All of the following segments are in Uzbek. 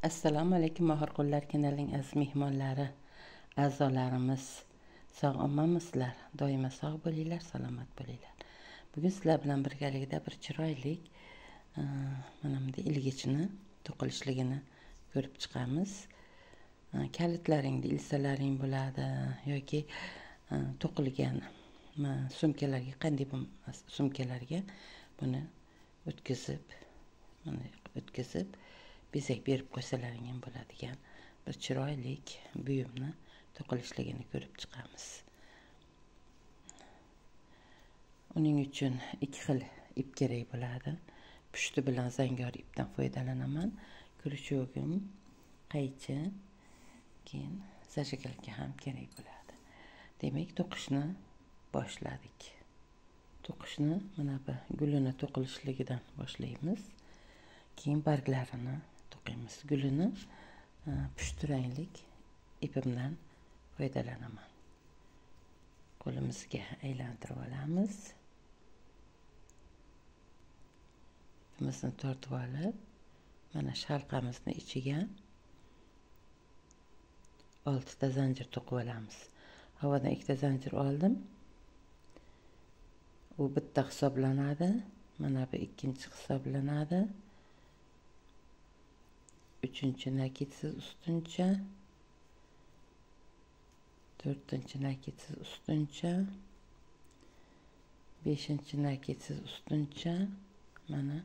Assalomu alaykum Mahorqullar kanalining aziz mehmonlari, a'zolarimiz. Sog' omonmisizlar? Doimo sog' bo'linglar, salomat bo'linglar. Bugun sizlar bilan birgalikda bir chiroyli mana bunday ilgichni to'qilishligini ko'rib chiqamiz. Kalitlaringni ilsalaring bo'ladi yoki to'qilgan sumkalarga, qanday bo'lmas sumkalarga buni o'tkazib bezak berib qo'ysalaring ham bo'ladigan bir chiroyli buyumni to'qilishligini ko'rib chiqamiz. Uning uchun ikki xil ip kerak bo'ladi. Pushti bilan zangor ipdan foydalanaman. Khrushchevim, qaychi, keyin zajigalka ham kerak bo'ladi. Demak, to'qishni boshladik. To'qishni mana bu gulini to'qilishligidan boshlaymiz. Keyin barglarini to'qiymiz. Gulini pushti ranglik ipimdan foydalanaman. Qo'limizga aylantirib olamiz. Ipimizni tortib olib, mana shu halqamizni ichiga 6 ta zanjir to'qib olamiz. Havodan 2 ta zanjir oldim. U bitta hisoblanadi. Mana bu ikkinchi hisoblanadi. Uchinchi nakitsiz ustuncha, to'rtinchi nakitsiz ustuncha, beshinchi nakitsiz ustuncha, mana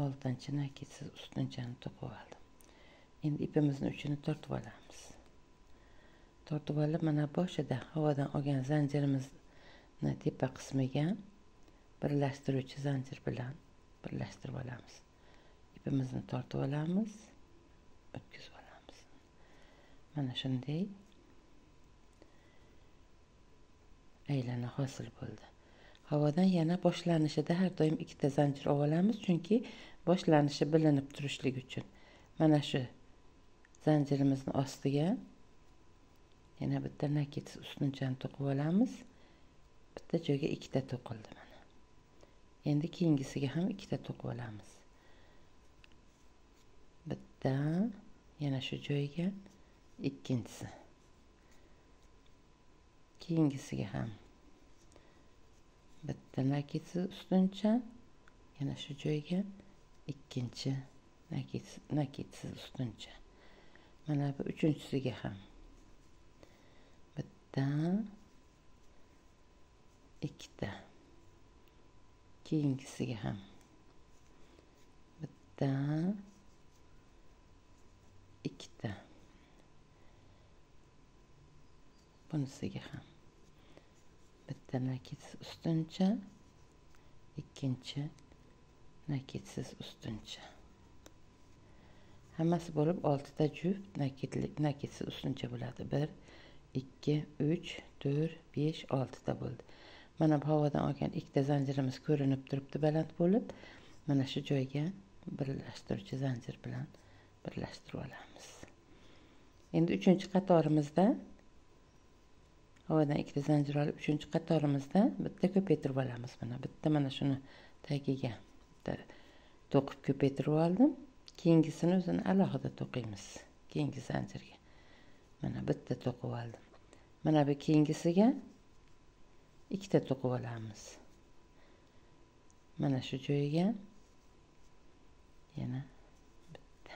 oltinchi nakitsiz ustunchani to'qib oldim. Endi ipimizni uchini tortib olamiz. Tortib olib, mana boshida havodan olgan zanjirimizni tepa qismiga birlashtiruvchi zanjir bilan birlashtirib olamiz. Ipimizni tortib olamiz. O'tkazib olamiz. Mana shunday aylana hosil bo'ldi. Havodan yana boshlanishida har doim 2 ta zanjir olamiz, chunki boshlanishi bilinib turishligi uchun. Mana shu zanjirimizni ostiga yana bitta nakitsiz ustunchani to'qib olamiz. Bitta joyga 2 ta to'qildi mana. Endi keyingisiga ham 2 ta to'qib olamiz. Bitta, yana shu joyga ikkinchisi. Keyingisiga ham bitta nakitsiz ustuncha, yana shu joyga ikkinchi nakitsiz ustuncha. Mana bu uchinchisiga ham bitta, ikkita. Keyingisiga ham bitta, ikkita. Bunisiga ham bitta nakitsiz ustuncha, ikkinchi nakitsiz ustuncha. Hammasi bo'lib 6 ta juft nakitsiz ustuncha bo'ladi. 1, 2, 3, 4, 5, 6 ta bo'ldi. Mana bu havodan olgan 2 ta zanjirimiz ko'rinib turibdi baland bo'lib. Mana shu joyga birlashtiruvchi zanjir bilan birlashtirib olamiz. Endi 3-qatorimizda havodan 2 ta zanjir olib 3-qatorimizda bitta ko'paytirib olamiz. Mana shuni tagiga to'qib ko'paytirib oldim. Keyingisini o'zini alohida to'qiymiz. Keyingi zanjirga mana bitta to'qib oldim. Mana bu keyingisiga 2 ta to'qib olamiz. Mana shu joyiga yana bitta.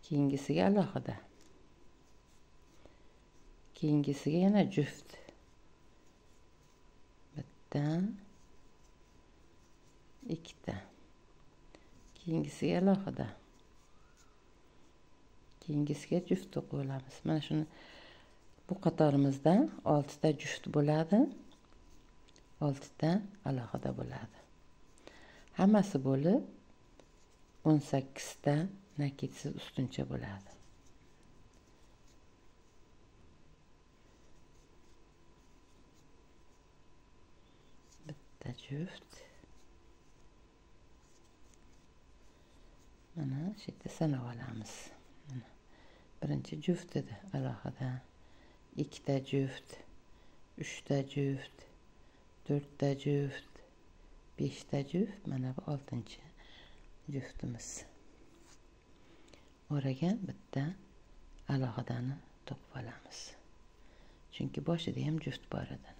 Keyingisiga alohida. Keyingisiga yana juft. Bitta, 2 ta. Keyingisiga alohida. Keyingisiga juft to'qib olamiz. Mana shuni bu qatorimizda 6 ta juft bo'ladi. 6 ta alohida bo'ladi. Hammasi bo'lib 18 ta nakitsiz ustuncha bo'ladi. Bitta juft. Mana shu yerda sanab olamiz. Birinchi juft edi alohida. 2 ta juft, 3 ta juft, 4 ta juft, 5 ta juft, mana bu 6-juftimiz. oraga bitta alohidani to'qib olamiz. Chunki boshida ham juft bor edi.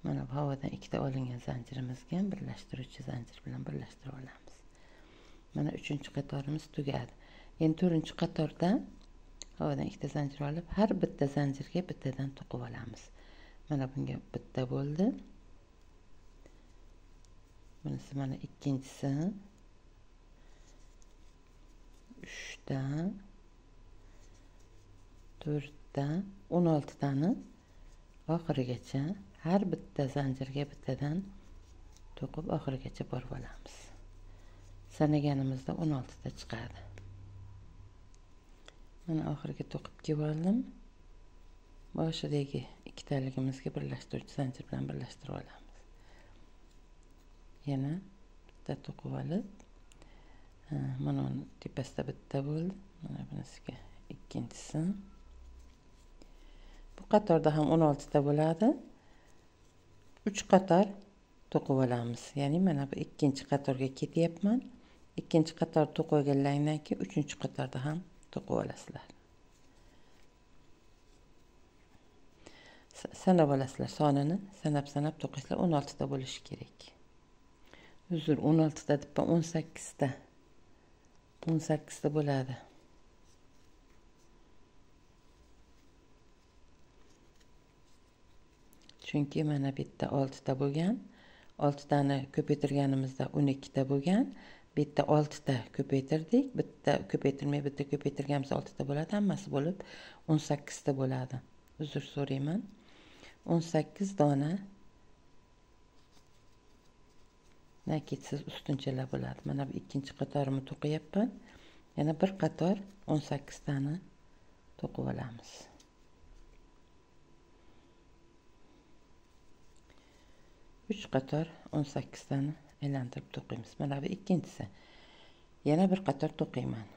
Mana bu havodan ikkita olingan zanjirimizga birlashtiruvchi zanjir bilan birlashtirib olamiz. Mana 3-qatorimiz tugadi. Endi 4-qatorda havodan ikkita zanjir olib, har bitta zanjirga bittadan to'qib olamiz. Mana bunga bitta bo'ldi. Bunisi mana ikkinchisi. 3ta, 4ta, 16 tani oxirigacha har bitta zanjirga bittadan to'qib oxirigacha borib olamiz. Sanaganimizda 16 ta chiqadi. Mana oxiriga to'qib kelib oldim. Boshidagi ikkitaligimizga birlashtiruvchi zanjir bilan birlashtirib olamiz. Yana bitta to'qib olib, mana uni tepasida bitta bo'ldi. Mana bunisiga ikkinchisi. Bu qatorda ham 16 ta bo'ladi. 3 qator to'qib olamiz. Ya'ni mana bu 2-qatorga ketyapman. 2-qator to'qib olgandan keyin 3-qatorda ham to'qib olasizlar. Sanab olasizlar, sonini sanab to'qisizlar. 16 ta bo'lishi kerak. Uzr, 16 ta deb 18 ta. 18 ta bo'ladi. Chunki mana bitta 6 ta bo'lgan. 6 tani ko'paytirganimizda 12 ta bo'lgan. Bitta 6 ta ko'paytirdik. Bitta ko'paytirmay, bitta ko'paytirganimiz 6 ta bo'ladi. Hammasi bo'lib 18 ta bo'ladi. Uzr so'rayman. 18 dona nakitsiz ustunchalar bo'ladi. Mana bu 2-qatorimni to'qiyapman. Yana bir qator 18 tani to'qib olamiz. 3 qator 18 tani aylantirib to'qiymiz. Mana bu ikkinchisi. Yana bir qator to'qiyman.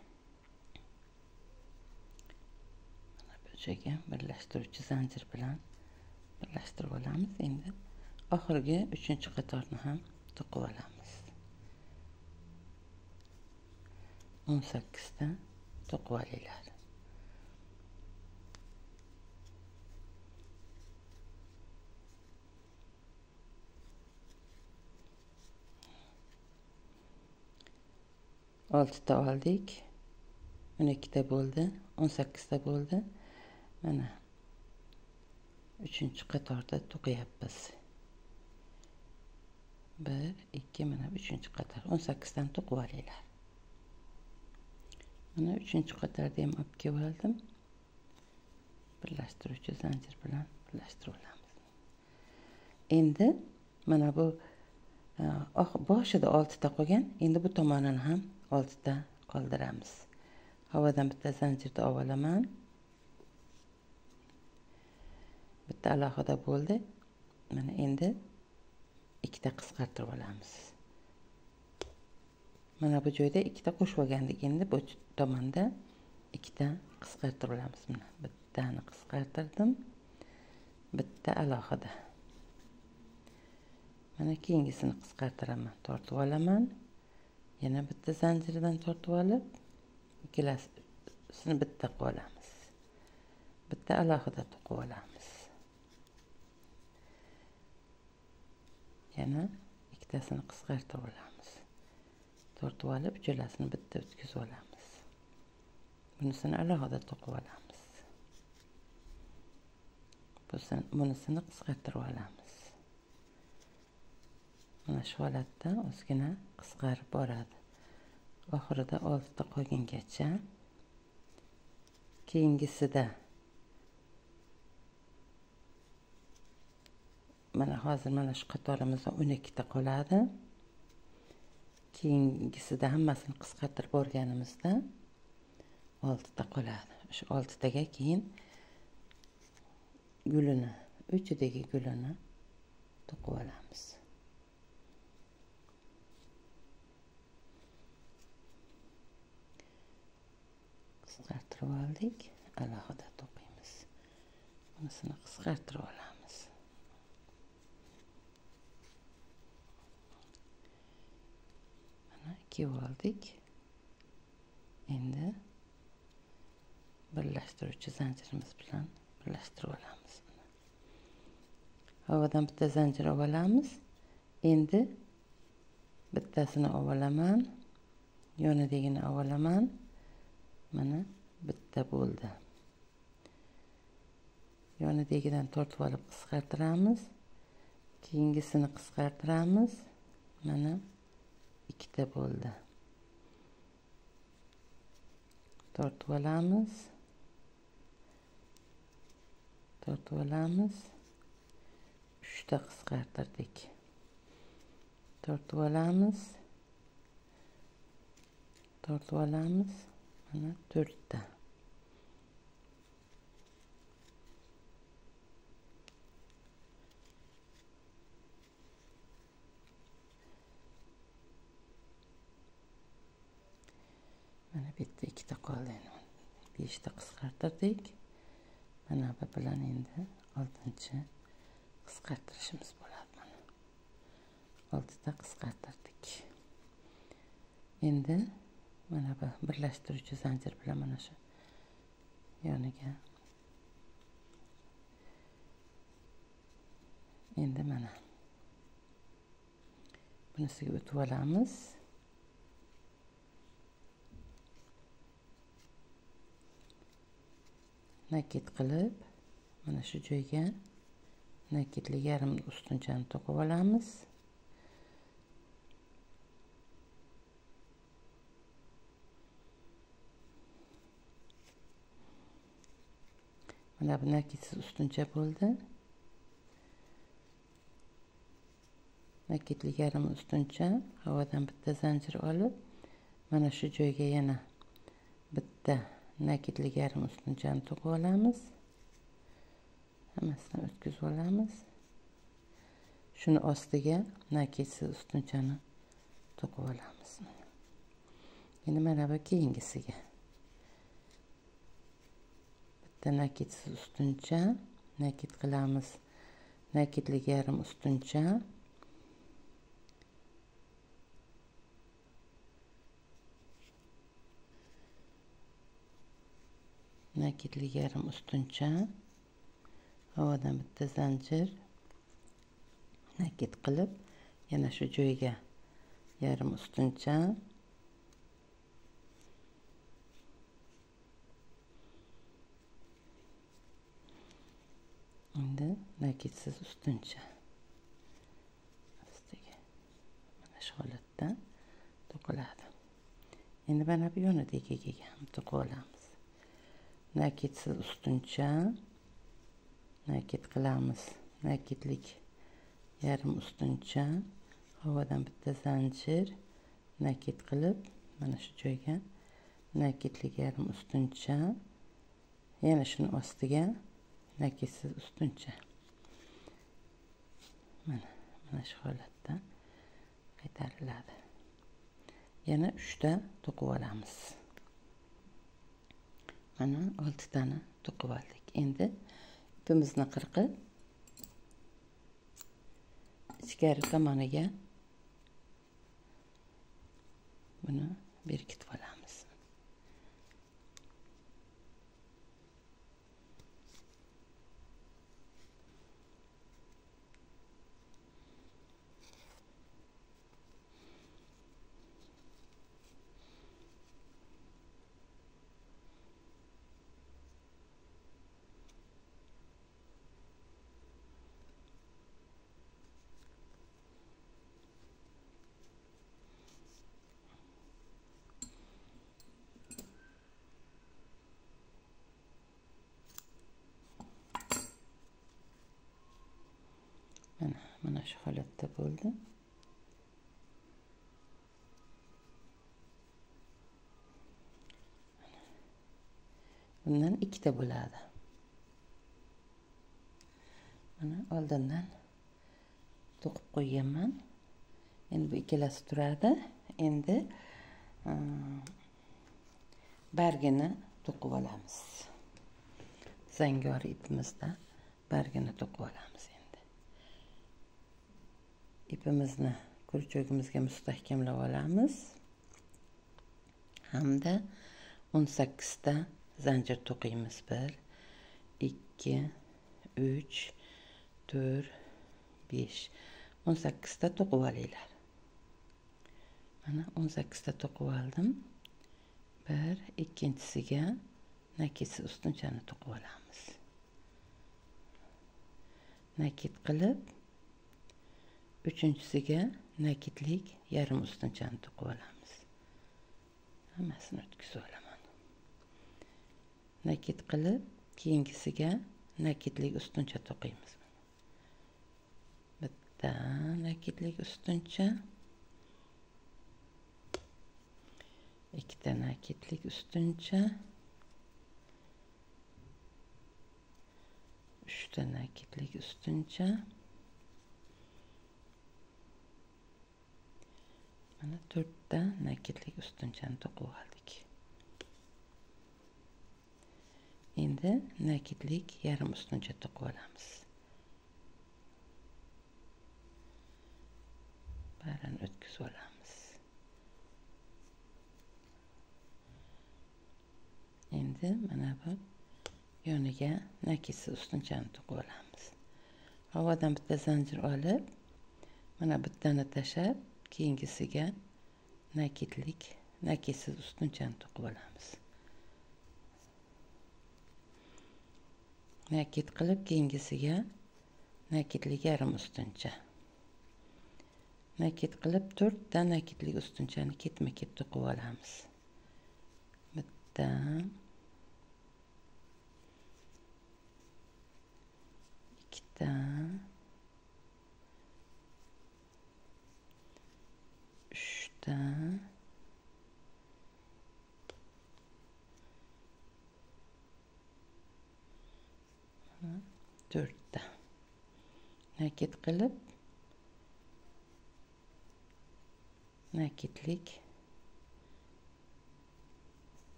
Mana bu joyga birlashtiruvchi zanjir bilan birlashtirib olamiz. Endi oxirgi 3-qatorni ham to'qib olamiz. 18 ta to'qib olinglar. Oltita oldik. 12 ta bo'ldi. 18 ta bo'ldi. Mana 3-qatorda to'qiyapmiz. 1, 2, mana 3-qator. 18 tani to'qib olinglar. Mana 3-qatorda ham olib kelib oldim. Birlashtiruvchi zanjir bilan birlashtirib olamiz. Endi mana bu boshida 6 ta qolgan. Endi bu tomonini ham 6 ta qoldiramiz. Havodan bitta zanjirni olaman. Bitta alohida bo'ldi. Mana endi 2 ta qisqartirib olamiz. Mana bu joyda 2 ta qo'shib olgandik. Endi bu tomonda 2 ta qisqartirib olamiz. Mana bittani qisqartirdim. Bitta alohida. Mana keyingisini qisqartiraman, tortib olaman. Yana bitta zanjirdan tortib olib, ikkalasini bitta qilib olamiz. Bitta alohida to'qib olamiz. Yana ikkitasini qisqartirib olamiz. Tortib olib, uchalasini bitta o'tkazib olamiz. Bunisini alohida to'qib olamiz. Bunisini qisqartirib olamiz. Mana shu holatda ozgina qisqarib boradi. Oxirida 6 ta qolgungacha. Keyingisida mana hozir mana shu qatorimizda 12 ta qoladi. Keyingisida hammasini qisqartirib borganimizda 6 ta qoladi. Shu 6 taga keyin gulini, uchidagi gulini to'qib olamiz. Qisqartirib oldik, alohida to'qiymiz. Bunisini qisqartirib olamiz. Mana 2 oldik. Endi birlashtiruvchi zanjirimiz bilan birlashtirib olamiz. Havadan bitta zanjir olamiz. Endi bittasini olaman, yonidagini olaman. Mana bitta bo'ldi. Yonidagidan tortib olib qisqartiramiz. Keyingisini qisqartiramiz. Mana ikkita bo'ldi. Tortib olamiz. Tortib olamiz. 3 ta qisqartirdik. Tortib olamiz. Tortib olamiz. Mana 4 ta. Mana bitta ikkita qoldi. 5 ta qisqartirdik. Mana bu bilan endi 6-chi qisqartirishimiz bo'ladi. Mana 6 ta qisqartirdik. Endi mana bu birlashtiruvchi zanjir bilan mana shu yoniga endi mana bunisiga o'tib olamiz. Nakit qilib mana shu joyga nakitli yarim ustunchani to'qib olamiz. Mana bu nakitsiz ustuncha bo'ldi. Nakitli yarim ustuncha, havodan bitta zanjir olib, mana shu joyga yana bitta nakitli yarim ustunchani to'qib olamiz. Hammasidan o'tkazib olamiz. Shuni ostiga nakitsiz ustunchani to'qib olamiz. Endi mana bu keyingisiga. Bitta nakitsiz ustuncha, nakit qilamiz. Nakitli yarim ustuncha. Nakitli yarim ustuncha, havodan bitta zanjir, nakit qilib, yana shu joyga yarim ustuncha, endi nakitsiz ustuncha, mana shu holatda to'qiladi. Endi mana bu yonidagiga ham to'qib olamiz. Nakitsiz ustuncha, nakit qilamiz. Nakitlik yarim ustuncha, havodan bitta zanjir, nakit qilib, mana shu joyga nakitlik yarim ustuncha, yana shuni ostiga nakitsiz ustuncha. Mana shu holatda qaytariladi. Yana 3 ta to'qib olamiz. Mana 6 tani to'qib oldik. Endi ipimizni qirqib ichkari tomoniga buni berkitib olamiz. Mana shu holatda bo'ldi. Bundan 2 ta bo'ladi. Mana oldindan to'qib qo'yganman. Endi bu ikkalasi turadi. Endi bargini to'qib olamiz. Zangori ipimizda bargini to'qib olamiz endi. Ipimizni kurchogimizga mustahkamlab olamiz. Hamda 18 ta zanjir to'qiymiz. 1 2 3 4 5 18 ta to'qib olinglar. Mana 18 ta to'qib oldim. Bir ikkinchisiga nakitsiz ustunchani to'qib olamiz. Nakit qilib uchinchisiga nakitlik yarim ustunchani to'qib olamiz. Hammasini o'tkazib olaman. Nakit qilib keyingisiga nakitlik ustuncha to'qiymiz. Bitta nakitlik ustuncha, ikkita nakitlik ustuncha, uchta nakitlik ustuncha, mana 4 ta nakitlik ustunchani to'qib oldik. Endi nakitlik yarim ustuncha to'qib olamiz. Barini o'tkazib olamiz. Endi mana bu yoniga nakitsiz ustunchani to'qib olamiz. Havodan bitta zanjir olib, mana bittani tashlab, keyingisiga nakitsiz ustunchani to'qib olamiz. Nakit qilib keyingisiga nakitlik yarim ustuncha. Nakit qilib 4 ta nakitlik ustunchani ketma-ket to'qib olamiz. Bitta, ikkita, uchta, 4 ta. Nakit qilib nakitlik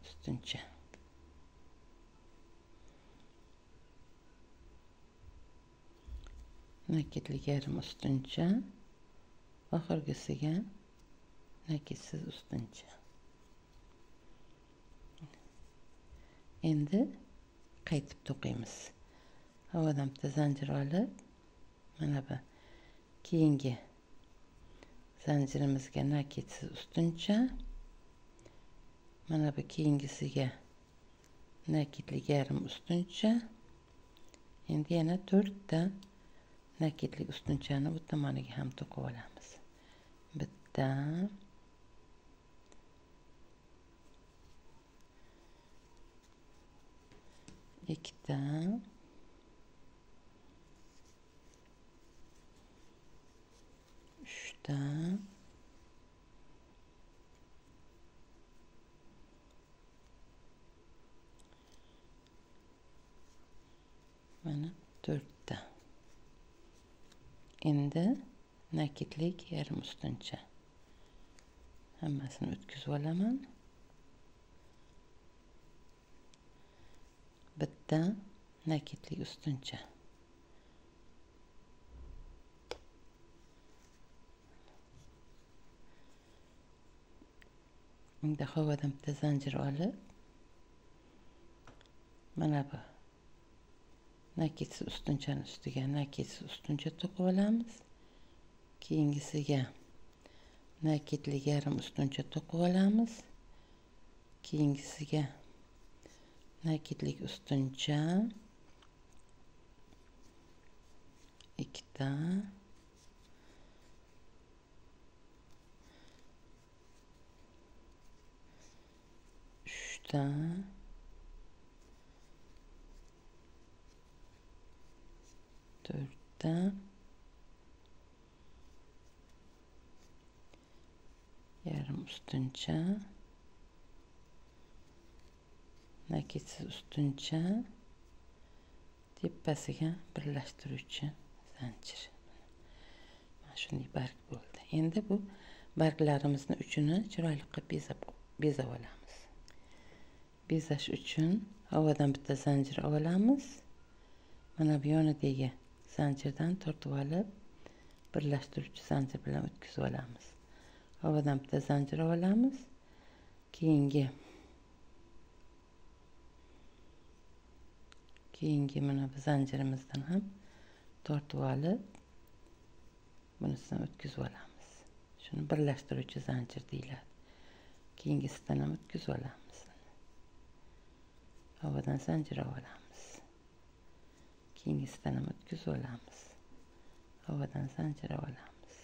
ustuncha. Nakitlik yarim ustuncha, oxirgisiga nakitsiz ustuncha. Endi qaytib to'qiymiz. Havodan bitta zanjir olib, mana bu keyingi zanjirimizga nakitsiz ustuncha, mana bu keyingisiga nakitlik yarim ustuncha. Endi yana 4 ta nakitlik ustunchani bu tomoniga ham to'qib olamiz. Bitta, ikkita, uchta, mana 4 ta. Endi nakitlik yarim ustuncha. Hammasini o'tkazib olaman. Bitta nakitlik ustuncha. Endi havodan bitta zanjir olib, mana bu nakitsiz ustunchani ustiga nakitsiz ustuncha to'qib olamiz. Keyingisiga nakitlik yarim ustuncha to'qib olamiz. Keyingisiga nakitlik ustuncha, ikkita, uchta, to'rtta, yarim ustuncha, nakitsiz ustuncha, tepasiga birlashtiruvchi zanjir. Mana shunday barg bo'ldi. Endi bu barglarimizni uchini chiroyli qilib bezab olamiz. Bezash uchun havodan bitta zanjir olamiz. Mana bu yonidagi zanjirdan tortib olib, birlashtiruvchi zanjir bilan o'tkazib olamiz. Havodan bitta zanjir olamiz. Keyingi Keyingi mana bu zanjirimizdan ham tortib olib, bunisidan o'tkazib olamiz. Shuni birlashtiruvchi zanjir deyiladi. Keyingisidan ham o'tkazib olamiz. Havodan zanjir olamiz. Keyingisidan ham o'tkazib olamiz. Havodan zanjir olamiz.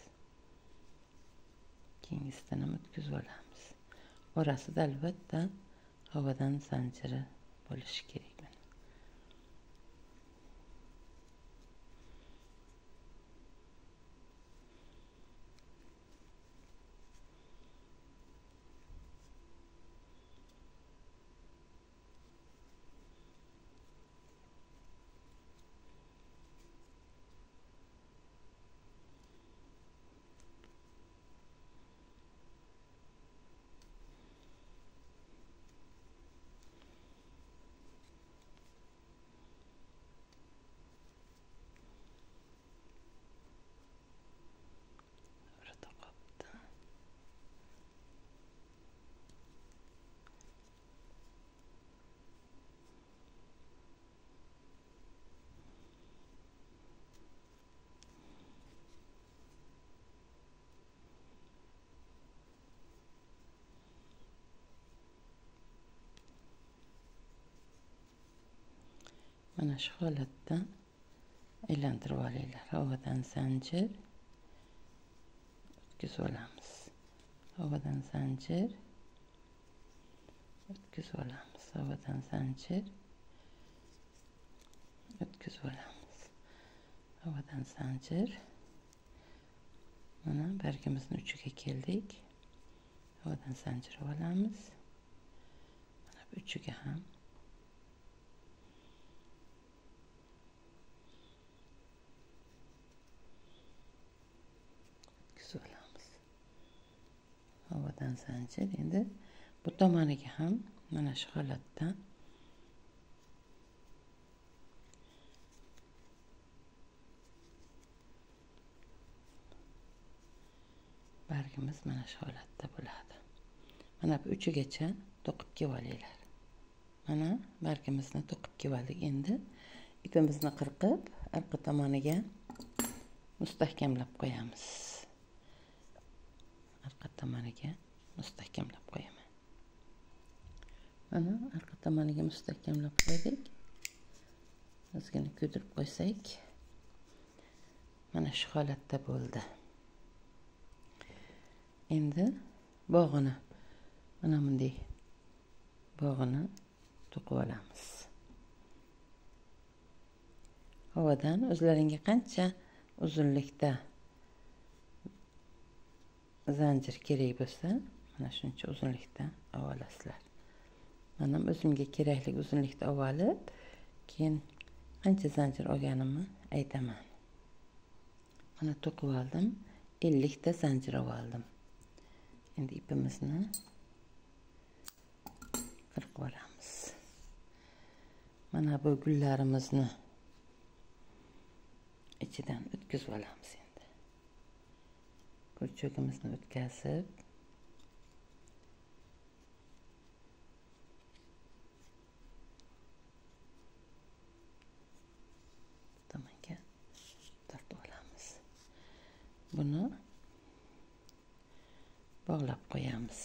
Keyingisidan ham o'tkazib olamiz. Orasida albatta havodan zanjiri bo'lishi kerak. Mana shu holatda aylantirib olinglar. Havodan zanjir o'tkazib olamiz. Havodan zanjir o'tkazib olamiz. Havodan zanjir o'tkazib olamiz. Havodan zanjir. Mana bargimizning uchiga keldik. Havodan zanjir olamiz. Mana bu uchiga ham olamiz. Havodan zanjir. Endi bu tomoniga ham mana shu holatda bargimiz mana shu holatda bo'ladi. Mana bu uchigacha to'qib kelib olinglar. Mana bargimizni to'qib kelib oldik. Endi ipimizni qirqib orqa tomoniga mustahkamlab qo'yamiz. Arqa tomoniga mustahkamlab qo'yaman. Mana arqa tomoniga mustahkamlab qo'ydik. Ozgina kuydirib qo'ysak, mana shu holatda bo'ldi. Endi bog'ini mana bunday bog'ini to'qib olamiz. Havodan o'zlaringga qancha uzunlikda zanjir kerak bo'lsa, mana shuncha uzunlikda olasizlar. Mana o'zimga kerakli uzunlikda olib, keyin qancha zanjir olganimni aytaman. Mana to'qib oldim, 50 ta zanjir oldim. Endi ipimizni qirqib olamiz. Mana bu gullarimizni ichidan o'tkazib olamiz endi. Kurchugimizni o'tkazib tomonga tortib olamiz. Buni bog'lab qo'yamiz.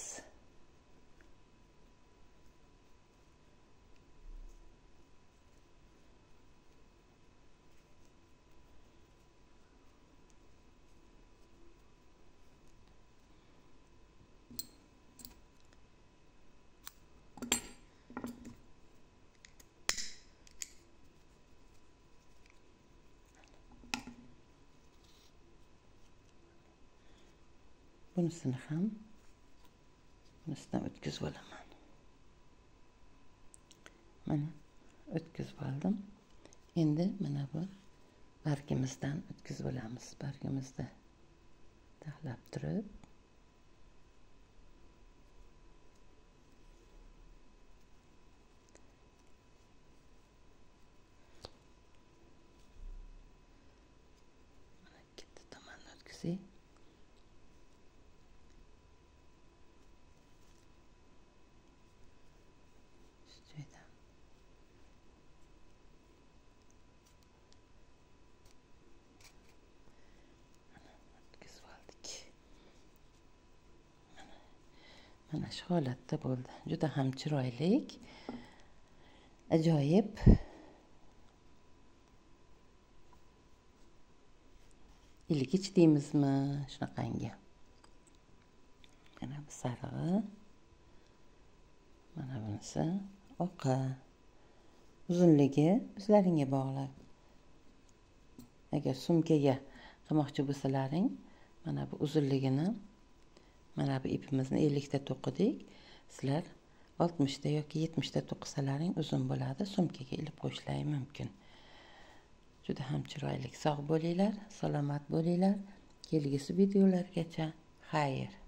Bunisini ham bunisidan o'tkazib olaman. Mana o'tkazib oldim. Endi mana bu bargimizdan o'tkazib olamiz. Bargimizni taxlab turib mana ikkita tomonni o'tkazib Mana shu holatda bo'ldi. Juda ham chiroyli. Ajoyib. İlgich deymizmi, shunaqangi. Mana bu sarig'i. Mana bunisi oqa. Uzunligi o'zlaringga bog'liq. Agar sumkaga qilmoqchi bo'lsalaring, mana bu uzunligini, mana bu ipimizni 50 ta to'qidik. Sizlar 60 ta yoki 70 ta to'qisalaring uzun bo'ladi. Sumkaga ilib qo'yishlaring mumkin. Juda ham chiroyli. Sog' bo'linglar, salomat bo'linglar. Kelgusi videolargacha xayr.